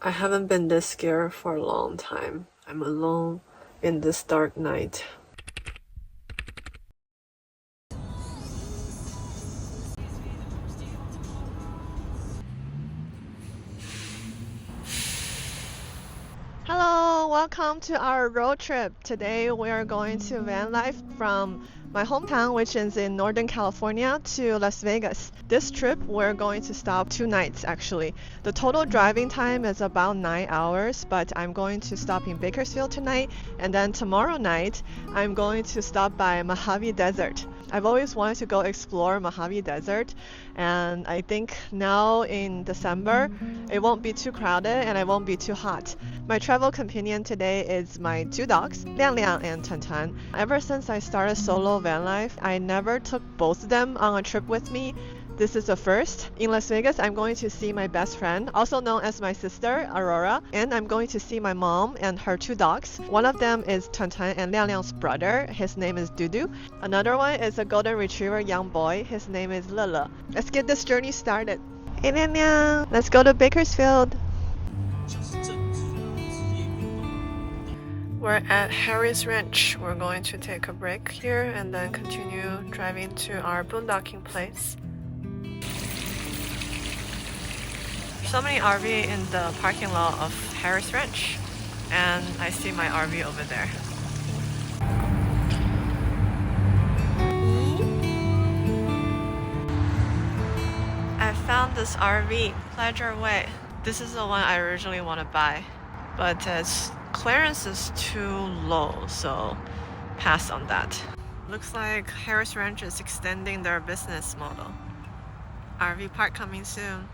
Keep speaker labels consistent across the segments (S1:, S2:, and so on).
S1: I haven't been this scared for a long time. I'm alone in this dark night. Hello, welcome to our road trip. Today we are going to van life from my hometown, which is in Northern California, to Las Vegas. This trip we're going to stop 2 nights actually. The total driving time is about 9 hours, but I'm going to stop in Bakersfield tonight, and then tomorrow night I'm going to stop by Mojave Desert. I've always wanted to go explore Mojave Desert, and I think now in December it won't be too crowded and it won't be too hot. My travel companion today is my 2 dogs, Liang Liang and Tan Tan. Ever since I started solo van life, I never took both of them on a trip with me. This is the first. In Las Vegas, I'm going to see my best friend, also known as my sister, Aurora, and I'm going to see my mom and her 2 dogs. One of them is Tan Tan and Liang Liang's brother. His name is Dudu. Another one is a golden retriever young boy. His name is Lele. Let's get this journey started. Hey Liang Liang, let's go to Bakersfield. We're at Harry's Ranch. We're going to take a break here and then continue driving to our boondocking place. So many RV in the parking lot of Harry's Ranch, and I see my RV over there. I found this RV, Pleasure Way. This is the one I originally want to buy, but its clearance is too low, so pass on that. Looks like Harry's Ranch is extending their business model. RV park coming soon.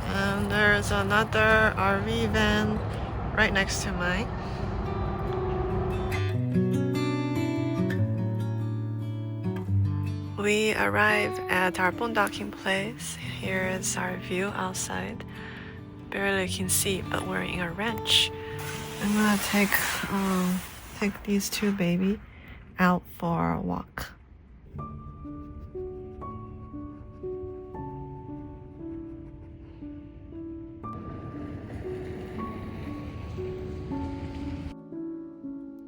S1: And there's another RV van right next to mine. We arrive at our boondocking place. Here is our view outside. Barely can see, but we're in a ranch. I'm gonna take these 2 baby out for a walk.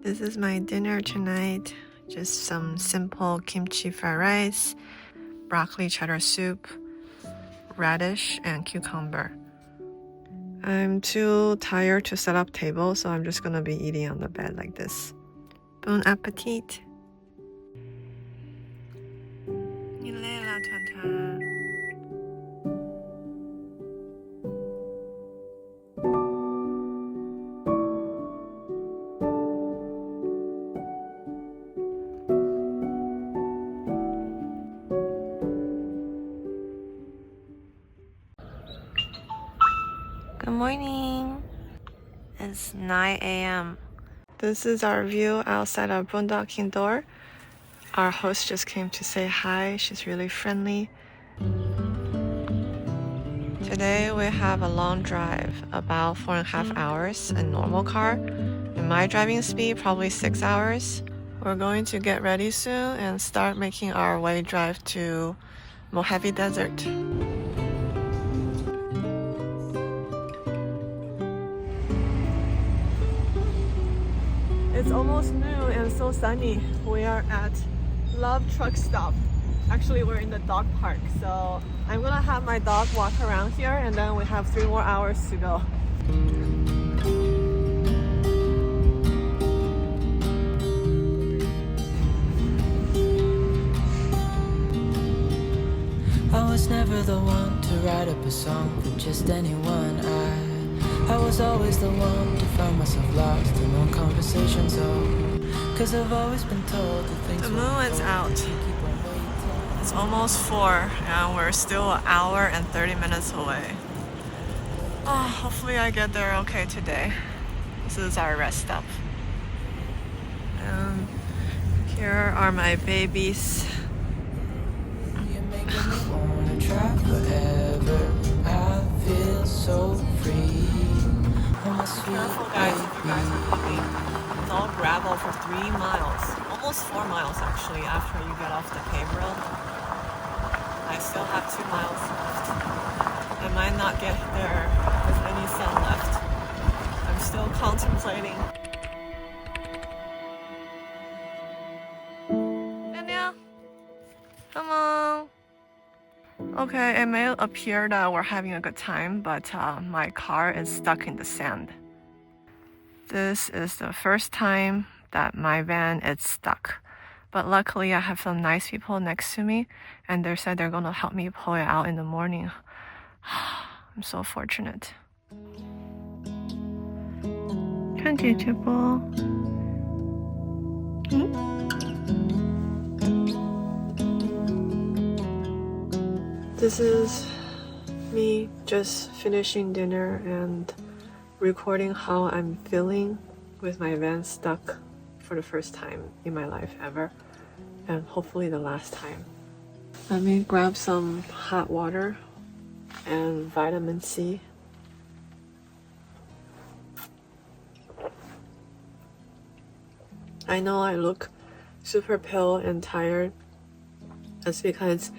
S1: This is my dinner tonight. Just some simple kimchi fried rice, broccoli cheddar soup, radish, and cucumber. I'm too tired to set up table, so I'm just gonna be eating on the bed like this. Bon appetit! 你累了，团团。Good morning. It's 9 a.m. This is our view outside our boondocking door. Our host just came to say hi. She's really friendly. Today we have a long drive, about 4.5 hours in normal car. In my driving speed, probably 6 hours. We're going to get ready soon and start making our way drive to Mojave Desert. It's almost noon and so sunny. We are at Love Truck Stop. Actually, we're in the dog park, so I'm gonna have my dog walk around here, and then we have 3 more hours to go.
S2: I was never the one to write up a song for just anyone. I was always the one to find myself lost in long conversations. Cause I've always been told that things
S1: The moon is out. It's almost 4 and we're still an hour and 30 minutes away. Oh, hopefully I get there okay today. This is our rest stop. And here are my babies.
S2: You're making me wanna try forever. I feel so free.
S1: Careful guys, if you guys are moving. It's all gravel for 3 miles. Almost 4 miles actually after you get off the paved road. I still have 2 miles left. I might not get there with contemplating. Daniel, come on. Okay, it may appear that we're having a good time, but my car is stuck in the sand. This is the first time that my van is stuck. But luckily I have some nice people next to me and they said they're gonna help me pull it out in the morning. I'm so fortunate. 看姐姐不？This is me just finishing dinner and recording how I'm feeling with my van stuck for the first time in my life ever, and hopefully the last time. Let me grab some hot water and vitamin C. I know I look super pale and tired. That's because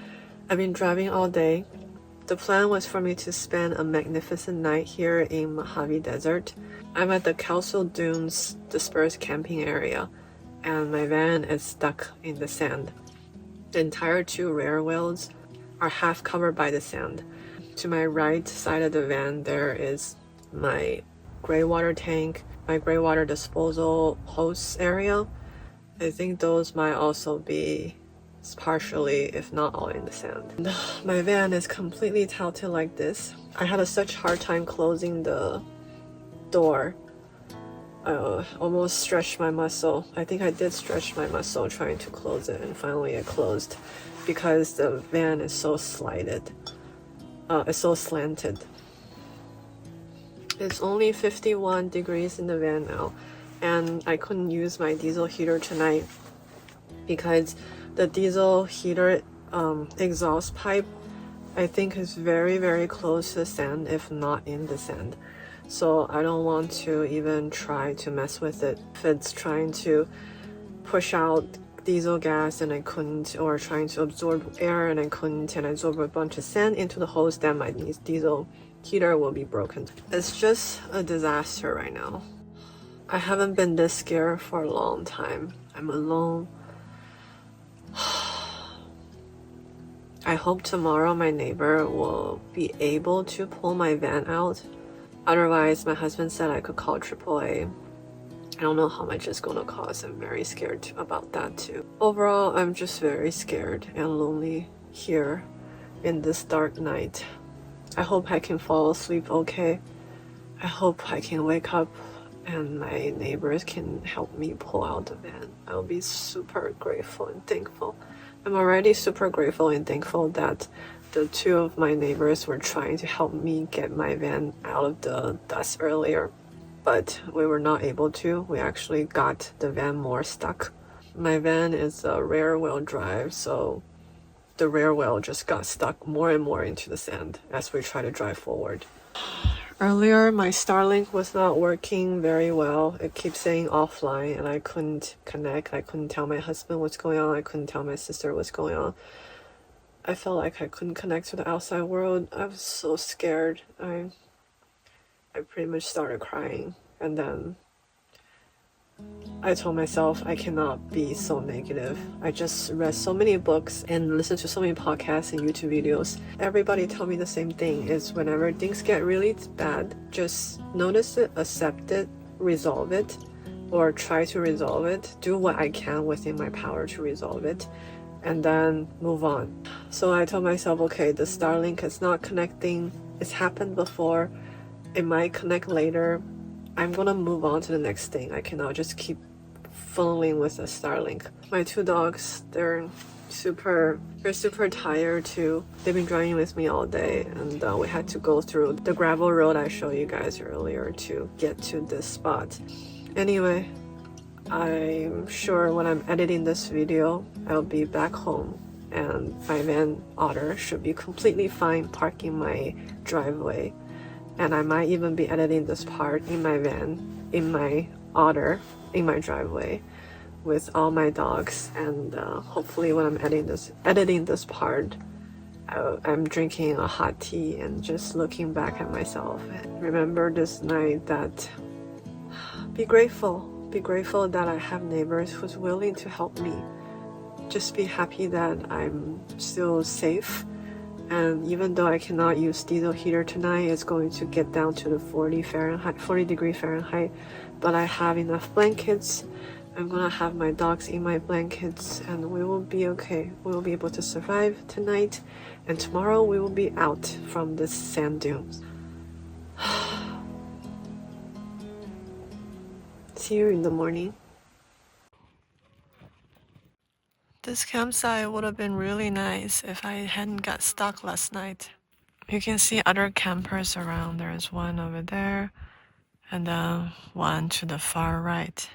S1: I've been driving all day. The plan was for me to spend a magnificent night here in Mojave Desert. I'm at the Kelso Dunes dispersed camping area, and my van is stuck in the sand. The entire two rear wheels are half covered by the sand. To my right side of the van, there is my gray water tank, my gray water disposal hose area. I think those might also be partially, if not all, in the sand. My van is completely tilted like this. I had such hard time closing the door. I almost stretched my muscle. I think I did stretch my muscle trying to close it, and finally it closed because the van is so slanted. It's only 51 degrees in the van now, and I couldn't use my diesel heater tonight because the diesel heater exhaust pipe, I think, is very, very close to the sand, if not in the sand. So I don't want to even try to mess with it. If it's trying to push out diesel gas and I couldn't, or trying to absorb air and I couldn't, and I absorb a bunch of sand into the hose, then my diesel heater will be broken. It's just a disaster right now. I haven't been this scared for a long time. I'm alone. I hope tomorrow my neighbor will be able to pull my van out. Otherwise, my husband said I could call AAA. I don't know how much it's gonna cost. I'm very scared about that too. Overall, I'm just very scared and lonely here in this dark night. I hope I can fall asleep okay. I hope I can wake up and my neighbors can help me pull out the van. I'll be super grateful and thankful. I'm already super grateful and thankful that the two of my neighbors were trying to help me get my van out of the dust earlier, but we were not able to. We actually got the van more stuck. My van is a rear wheel drive, so the rear wheel just got stuck more and more into the sand as we try to drive forward. Earlier, my Starlink was not working very well. It keeps saying offline and I couldn't connect. I couldn't tell my husband what's going on. I couldn't tell my sister what's going on. I felt like I couldn't connect to the outside world. I was so scared. I pretty much started crying, and then I told myself I cannot be so negative. I just read so many books and listened to so many podcasts and YouTube videos. Everybody tell me the same thing, is whenever things get really bad, just notice it, accept it, resolve it, or try to resolve it. Do what I can within my power to resolve it, and then move on. So I told myself, okay, the Starlink is not connecting. It's happened before. It might connect later. I'm gonna move on to the next thing. I cannot just keep funneling with a Starlink. My two dogs, they're super tired too. They've been driving with me all day, and we had to go through the gravel road I showed you guys earlier to get to this spot. Anyway, I'm sure when I'm editing this video, I'll be back home and my van Otter should be completely fine parked in my driveway. And I might even be editing this part in my van, in my Otter, in my driveway with all my dogs. And hopefully when I'm editing this part, I'm drinking a hot tea and just looking back at myself. Remember this night that be grateful. Be grateful that I have neighbors who's willing to help me. Just be happy that I'm still safe. And even though I cannot use diesel heater tonight, it's going to get down to the 40 degree Fahrenheit. But I have enough blankets. I'm gonna have my dogs in my blankets and we will be okay. We will be able to survive tonight. And tomorrow we will be out from this sand dunes. See you in the morning. This campsite would have been really nice if I hadn't got stuck last night. You can see other campers around. There's one over there and then one to the far right.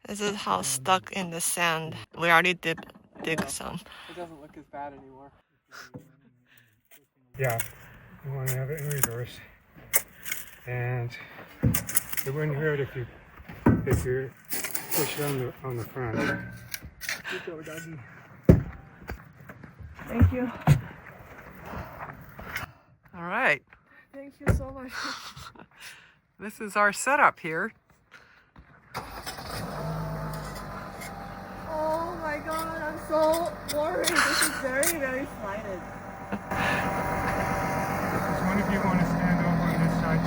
S1: This is how stuck in the sand. We already dig some.
S3: It doesn't look as bad anymore. Yeah, you want to have it in reverse. And it wouldn't hurt if you push it on the front. Good go, doggy.
S1: Thank you.
S3: All right.
S1: Thank you so much.
S3: This is our setup here.
S1: Oh my god, I'm so worried. This is very, very slighted.
S3: Does one of you want to stand over on this side?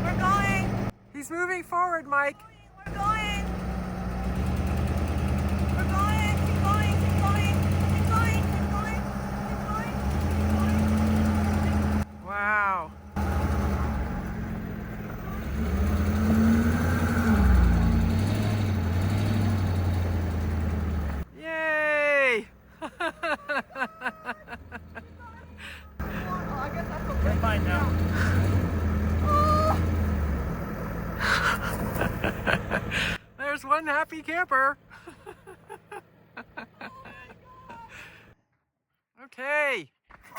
S1: We're going.
S3: He's moving forward, Mike.
S1: We're going. Keep going. Keep going. Keep going. Keep going. Keep going. Keep going.
S3: Wow. Yay!
S1: Oh, I guess that's okay.
S3: We're fine now. There's one happy camper. Okay.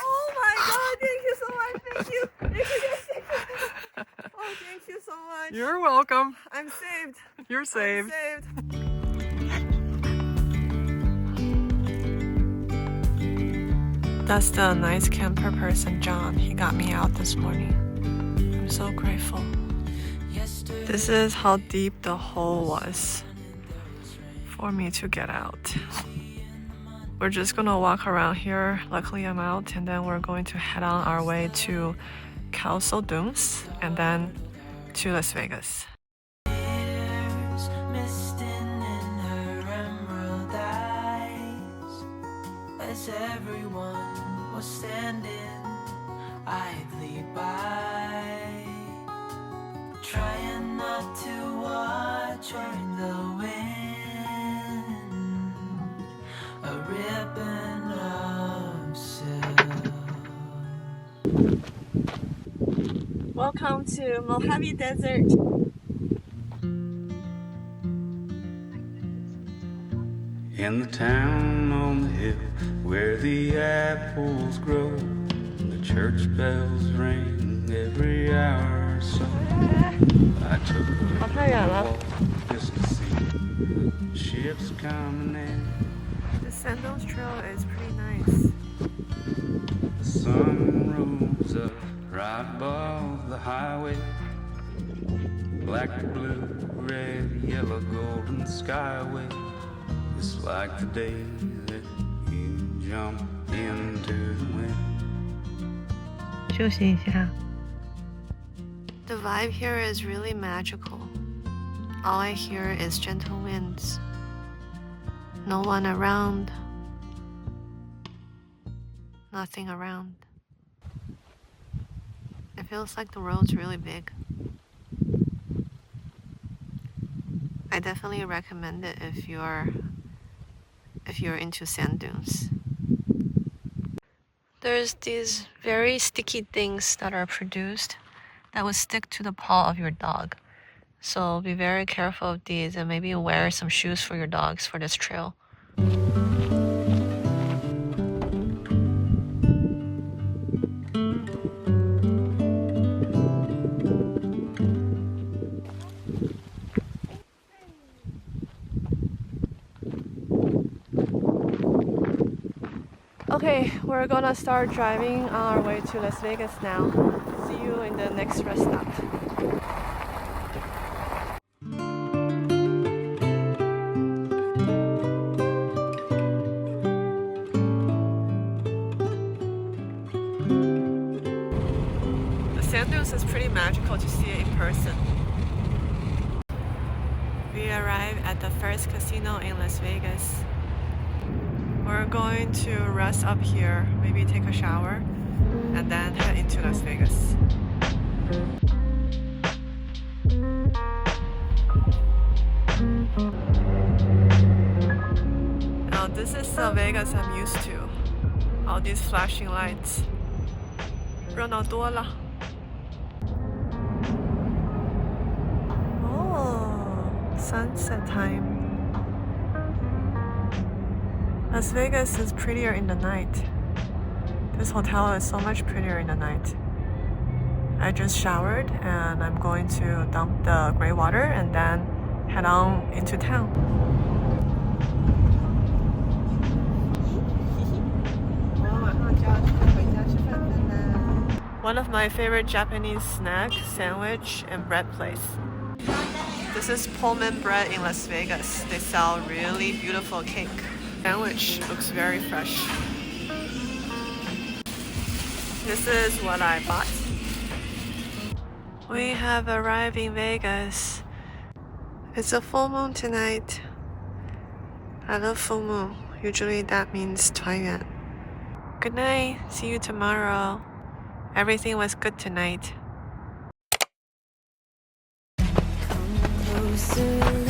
S1: Oh my god, thank you so much. Thank you. Thank you. Oh, thank you so much.
S3: You're welcome.
S1: I'm saved.
S3: You're saved.
S1: I'm saved. That's the nice camper person, John. He got me out this morning. I'm so grateful. This is how deep the hole was for me to get out. We're just gonna walk around here. Luckily I'm out, and then we're going to head on our way to Kelso Dunes and then to Las Vegas.
S2: Everyone was standing idly by, trying not to watch the wind, a ribbon of silk.
S1: Welcome to Mojave Desert.
S4: In the town on the hill where the apples grow, and the church bells ring every hour or so, I took a walk just to see the ships coming in.
S1: The Sandals Trail is pretty nice.
S4: The sun rose up right above the highway, black, blue, red, yellow, golden skyway. It's like the day that you jump into the wind.
S1: 休息一下. The vibe here is really magical. All I hear is gentle winds. No one around. Nothing around. It feels like the road's really big. I definitely recommend it if you're into sand dunes. There's these very sticky things that are produced that will stick to the paw of your dog. So be very careful of these and maybe wear some shoes for your dogs for this trail. Okay, we're gonna start driving on our way to Las Vegas now. See you in the next rest stop. The sand dunes is pretty magical to see it in person. We arrived at the first casino in Las Vegas. We're going to rest up here, maybe take a shower, and then head into Las Vegas. Now this is the Vegas I'm used to. All these flashing lights. 热闹多了。Sunset time. Las Vegas is prettier in the night. This hotel is so much prettier in the night. I just showered and I'm going to dump the gray water and then head on into town. One of my favorite Japanese snack, sandwich and bread place. This is Pullman Bread in Las Vegas. They sell really beautiful cake. Sandwich looks very fresh. This is what I bought. We have arrived in Vegas. It's a full moon tonight. I love full moon. Usually that means 团圆. Good night. See you tomorrow. Everything was good tonight.
S2: Closer.